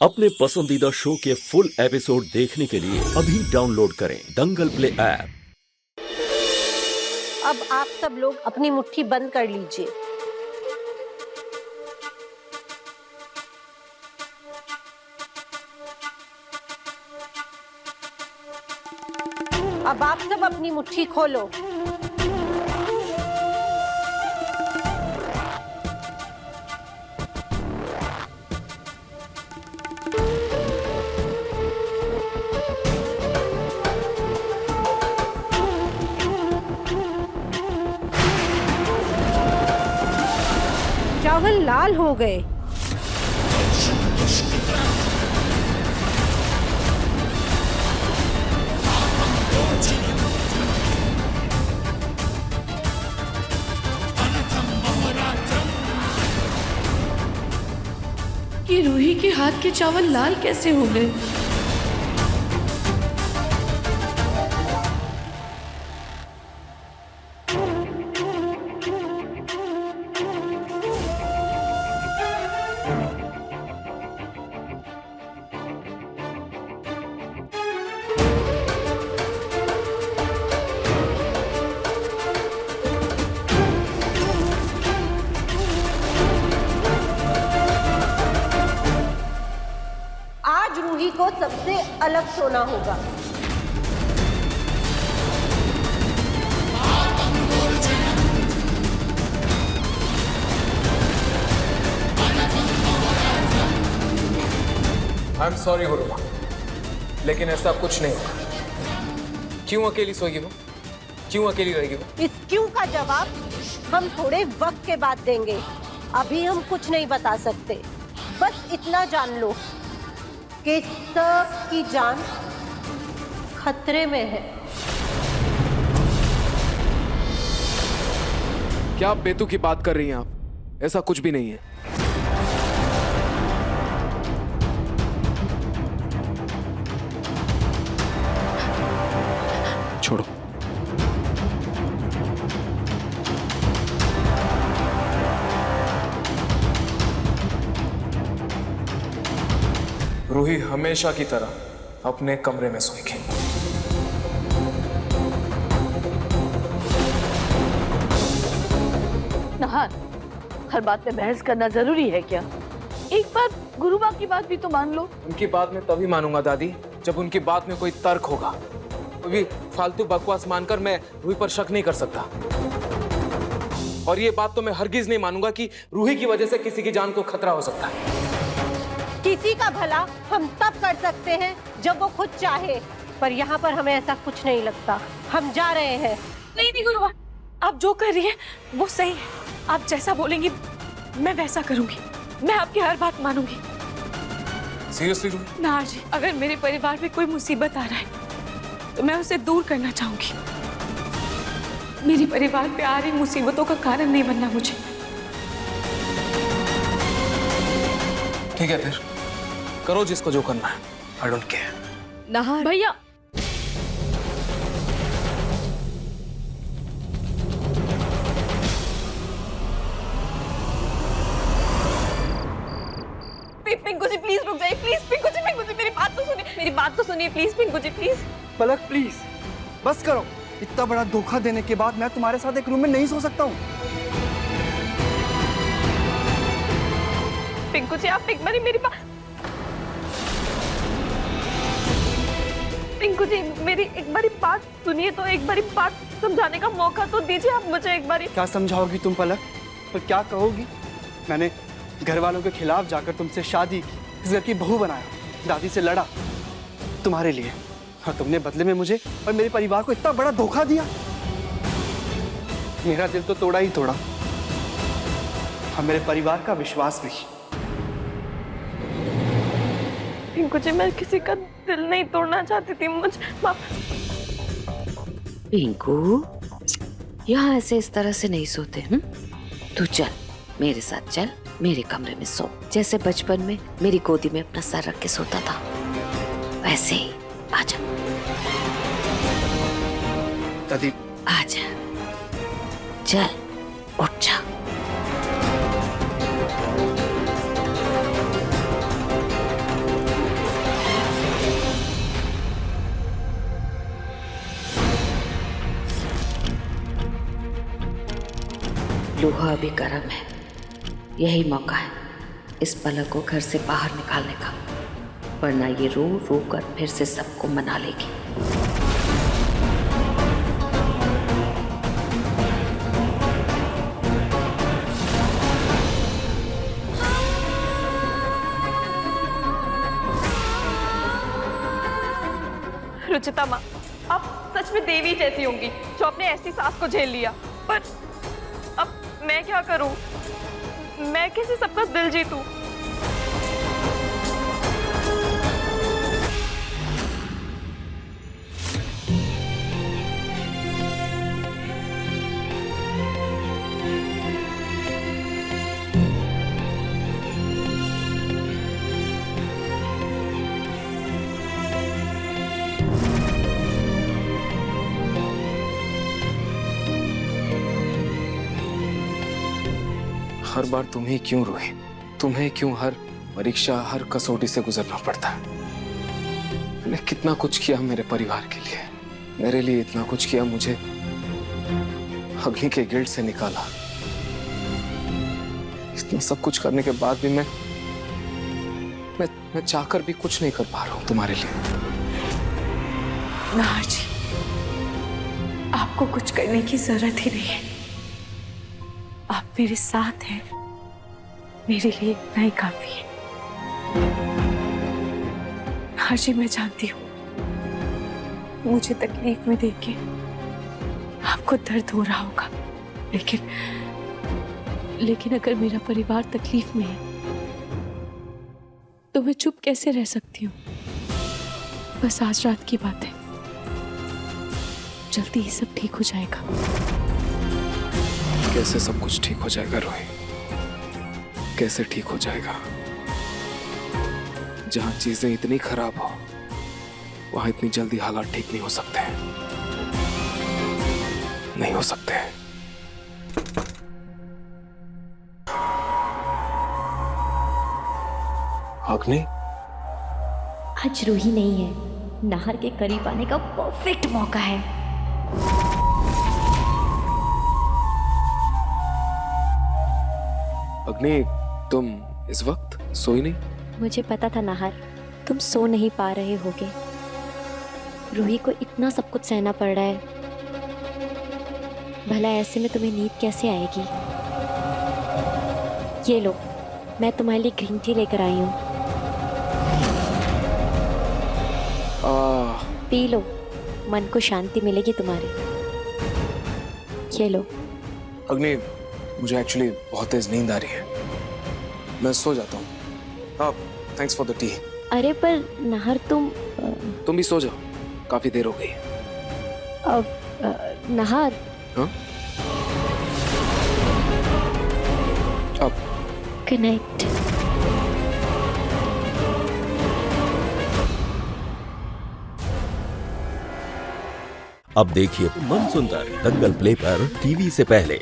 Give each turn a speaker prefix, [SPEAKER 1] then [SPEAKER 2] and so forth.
[SPEAKER 1] अपने पसंदीदा शो के फुल एपिसोड देखने के लिए अभी डाउनलोड करें दंगल प्ले ऐप।
[SPEAKER 2] अब आप सब लोग अपनी मुट्ठी बंद कर लीजिए। अब आप सब अपनी मुट्ठी खोलो। चावल लाल हो गए।
[SPEAKER 3] कि रूही के हाथ के चावल लाल कैसे हो गए?
[SPEAKER 2] रूही को सबसे अलग सोना होगा।
[SPEAKER 4] आई एम सॉरी गुरुमा, लेकिन ऐसा कुछ नहीं होगा। क्यों अकेली सोएगी वो? क्यों अकेली रहेगी वो?
[SPEAKER 2] इस क्यों का जवाब हम थोड़े वक्त के बाद देंगे। अभी हम कुछ नहीं बता सकते। बस इतना जान लो कि सबकी जान खतरे में है।
[SPEAKER 4] क्या आप बेतु की बात कर रही हैं आप? ऐसा कुछ भी नहीं है। छोड़ो। रूही हमेशा की तरह अपने कमरे में सोएगी।
[SPEAKER 3] नहार, हर बात पे बहस करना जरूरी है क्या? एक बार गुरुबा की बात भी तो मान लो।
[SPEAKER 4] उनकी बात मैं तभी मानूंगा दादी जब उनकी बात में कोई तर्क होगा। अभी फालतू बकवास मानकर मैं रूही पर शक नहीं कर सकता। और ये बात तो मैं हरगिज नहीं मानूंगा कि रूही की वजह से किसी की जान को खतरा हो सकता है।
[SPEAKER 2] किसी का भला हम तब कर सकते हैं जब वो खुद चाहे, पर यहाँ पर हमें ऐसा कुछ नहीं लगता। हम जा रहे हैं।
[SPEAKER 5] नहीं गुरुबा, आप जो कर रही हैं वो सही है। आप जैसा बोलेंगी मैं वैसा करूंगी। मैं आपकी हर बात मानूंगी।
[SPEAKER 4] सीरियसली रूही?
[SPEAKER 5] नार जी, अगर मेरे परिवार में कोई मुसीबत आ रहा है तो मैं उसे दूर करना चाहूंगी। मेरे परिवार पे आ रही मुसीबतों का कारण नहीं बनना मुझे।
[SPEAKER 4] ठीक है, फिर करो जिसको जो करना है। I don't care.
[SPEAKER 5] नहार भैया, पिंकू जी प्लीज रुक जाइए। प्लीज पिंकू जी मेरी बात तो सुनिए। मेरी बात तो सुनिए please Pinku ji, please.
[SPEAKER 6] Palak please बस करो। इतना बड़ा धोखा देने के बाद मैं तुम्हारे साथ एक रूम में नहीं सो सकता हूँ।
[SPEAKER 5] पिंकू जी आप एक बारी मेरी बात, पिंकू जी मेरी एक बारी बात सुनिए तो एक बारी बात समझाने का मौका तो दीजिए आप मुझे एक बारी।
[SPEAKER 6] क्या समझाओगी तुम पलक? और क्या कहोगी? मैंने घर वालों के खिलाफ जाकर तुमसे शादी की, इस घर की बहू बनाया, दादी से लड़ा तुम्हारे लिए, और तुमने बदले में मुझे और मेरे परिवार को इतना बड़ा धोखा दिया। मेरा दिल तो तोड़ा ही तोड़ा, और मेरे परिवार का विश्वास भी।
[SPEAKER 5] पिंकू जी मैं किसी का दिल नहीं तोड़ना चाहती थी। मुझे
[SPEAKER 7] पिंकू, यहाँ ऐसे इस तरह से नहीं सोते। तू चल मेरे साथ, चल मेरे कमरे में सो, जैसे बचपन में मेरी गोदी में अपना सर रख के सोता था वैसे ही। आजा
[SPEAKER 6] दादी,
[SPEAKER 7] आजा, चल उठ जा। लोहा अभी गर्म है, यही मौका है इस पलक को घर से बाहर निकालने का, वरना ये रो रो कर फिर से सबको मना लेगी।
[SPEAKER 5] रुचिता माँ, आप सच में देवी जैसी होंगी जो अपने ऐसी सास को झेल लिया। पर अब मैं क्या करूं? मैं कैसे सबका दिल जीतूं?
[SPEAKER 4] हर बार तुम्हें क्यों रोए? तुम्हें क्यों हर परीक्षा, हर कसौटी से गुजरना पड़ता है? मैंने कितना कुछ किया मेरे परिवार के लिए, मेरे लिए इतना कुछ किया, मुझे अग्नि के गिल्ड से निकाला। इतना सब कुछ करने के बाद भी मैं चाहकर भी कुछ नहीं कर पा रहा हूं तुम्हारे लिए।
[SPEAKER 5] नाहर जी, आपको कुछ करने की जरूरत ही नहीं है। आप मेरे साथ हैं, मेरे लिए इतना ही काफी है। नाहर जी, मैं जानती हूँ मुझे तकलीफ में देख के आपको दर्द हो रहा होगा, लेकिन अगर मेरा परिवार तकलीफ में है तो मैं चुप कैसे रह सकती हूँ? बस आज रात की बात है, जल्दी ही सब ठीक हो जाएगा।
[SPEAKER 4] कैसे सब कुछ ठीक हो जाएगा रोही? कैसे ठीक हो जाएगा? जहां चीजें इतनी खराब हो वहां इतनी जल्दी हालात ठीक नहीं हो सकते, नहीं हो सकते। अग्नि,
[SPEAKER 8] आज रूही नहीं है, नाहर के करीब आने का परफेक्ट मौका है।
[SPEAKER 4] अग्नि, तुम इस वक्त सोई नहीं?
[SPEAKER 8] मुझे पता था नाहर, तुम सो नहीं पा रहे होगे। रूही को इतना सब कुछ सहना पड़ रहा है, भला ऐसे में तुम्हें नींद कैसे आएगी? ये लो, मैं तुम्हारे लिए ग्रीन टी लेकर आई हूँ, पी लो, मन को शांति मिलेगी तुम्हारे। ये लो।
[SPEAKER 4] अग्नि, मुझे एक्चुअली बहुत तेज नींद आ रही है, मैं सो जाता हूँ। Thanks for the T.
[SPEAKER 8] अरे पर नाहर, तुम
[SPEAKER 4] भी सो जाओ, काफी देर हो गई।
[SPEAKER 8] नाहर।
[SPEAKER 4] हाँ? अब
[SPEAKER 8] गुड नाइट।
[SPEAKER 1] अब देखिए मन सुंदर दंगल प्ले पर टीवी से पहले।